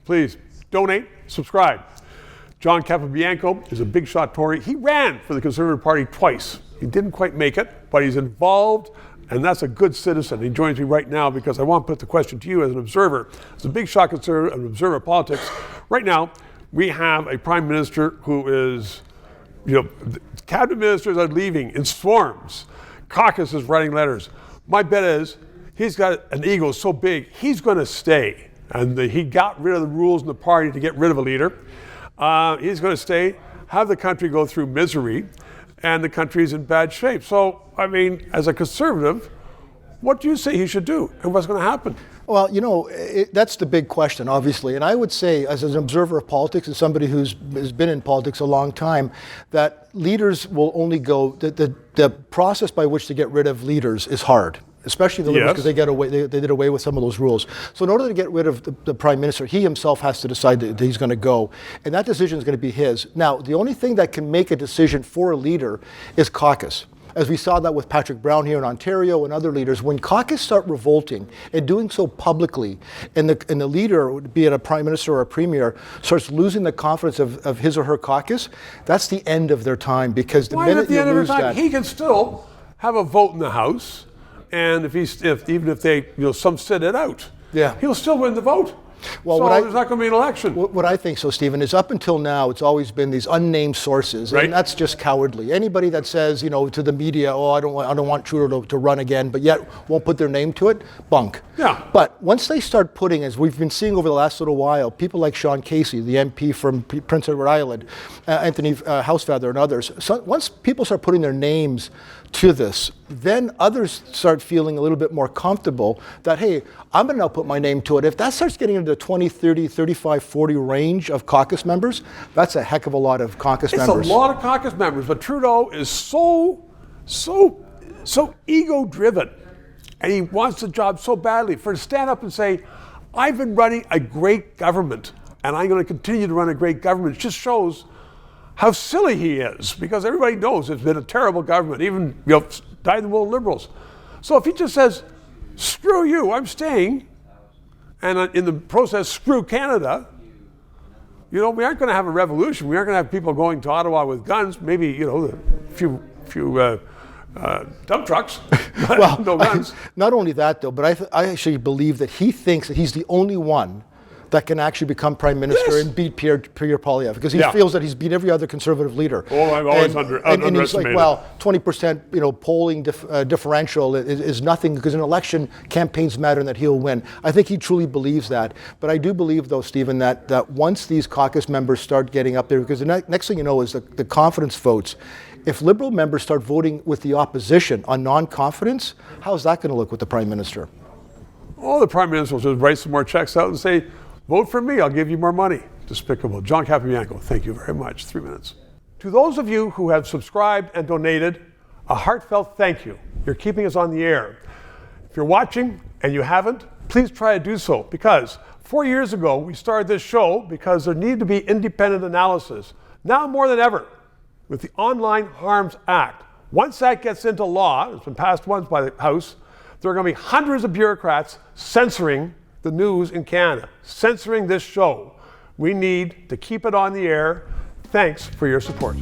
please donate, subscribe. John Capobianco is a big shot Tory. He ran for the Conservative Party twice. He didn't quite make it, but he's involved, and that's a good citizen. He joins me right now because I want to put the question to you as an observer. As a big shot conservative, an observer of politics, right now we have a prime minister who is, cabinet ministers are leaving in swarms. Caucus is writing letters. My bet is he's got an ego so big, he's going to stay. And he got rid of the rules in the party to get rid of a leader. He's going to stay, have the country go through misery, and the country's in bad shape. So, I mean, as a conservative, what do you say he should do, and what's going to happen? Well, that's the big question, obviously. And I would say, as an observer of politics and somebody has been in politics a long time, that leaders will only go, the process by which to get rid of leaders is hard. Especially the Liberals, because they did away with some of those rules. So in order to get rid of the Prime Minister, he himself has to decide that he's going to go. And that decision is going to be his. Now, the only thing that can make a decision for a leader is caucus. As we saw that with Patrick Brown here in Ontario and other leaders, when caucus start revolting and doing so publicly, and the leader, be it a Prime Minister or a Premier, starts losing the confidence of his or her caucus, that's the end of their time. Because the minute you lose that... He can still have a vote in the House. And even if they, some sit it out, he'll still win the vote. Well, so there's not going to be an election. What I think so, Stephen, is up until now, it's always been these unnamed sources, right? And that's just cowardly. Anybody that says, to the media, I don't want Trudeau to run again, but yet won't put their name to it, bunk. Yeah. But once they start putting, as we've been seeing over the last little while, people like Sean Casey, the MP from Prince Edward Island, Anthony Housefather and others, so once people start putting their names to this, then others start feeling a little bit more comfortable that, hey, I'm going to now put my name to it. If that starts getting into the 20, 30, 35, 40 range of caucus members, that's a heck of a lot of caucus members. It's a lot of caucus members, but Trudeau is so ego-driven, and he wants the job so badly. For to stand up and say, I've been running a great government, and I'm going to continue to run a great government, it just shows how silly he is, because everybody knows it's been a terrible government, even dyed-in-the-wool Liberals. So if he just says, screw you, I'm staying, and in the process, screw Canada, we aren't going to have a revolution. We aren't going to have people going to Ottawa with guns, maybe, a few dump trucks, well, no guns. Not only that, though, but I actually believe that he thinks that he's the only one that can actually become Prime Minister and beat Pierre Poilievre, because he feels that he's beat every other Conservative leader. Oh, I've always underestimated. And he's like, well, 20% polling differential is nothing, because in election campaigns matter and that he'll win. I think he truly believes that. But I do believe, though, Stephen, that once these caucus members start getting up there, because the next thing you know is the confidence votes. If Liberal members start voting with the opposition on non-confidence, how's that going to look with the Prime Minister? Oh, the Prime Minister will just write some more checks out and say, vote for me, I'll give you more money. Despicable. John Capobianco, thank you very much. 3 minutes. To those of you who have subscribed and donated, a heartfelt thank you. You're keeping us on the air. If you're watching and you haven't, please try to do so, because 4 years ago we started this show because there needed to be independent analysis. Now more than ever, with the Online Harms Act. Once that gets into law, it's been passed once by the House, there are going to be hundreds of bureaucrats censoring the news in Canada, censoring this show. We need to keep it on the air. Thanks for your support.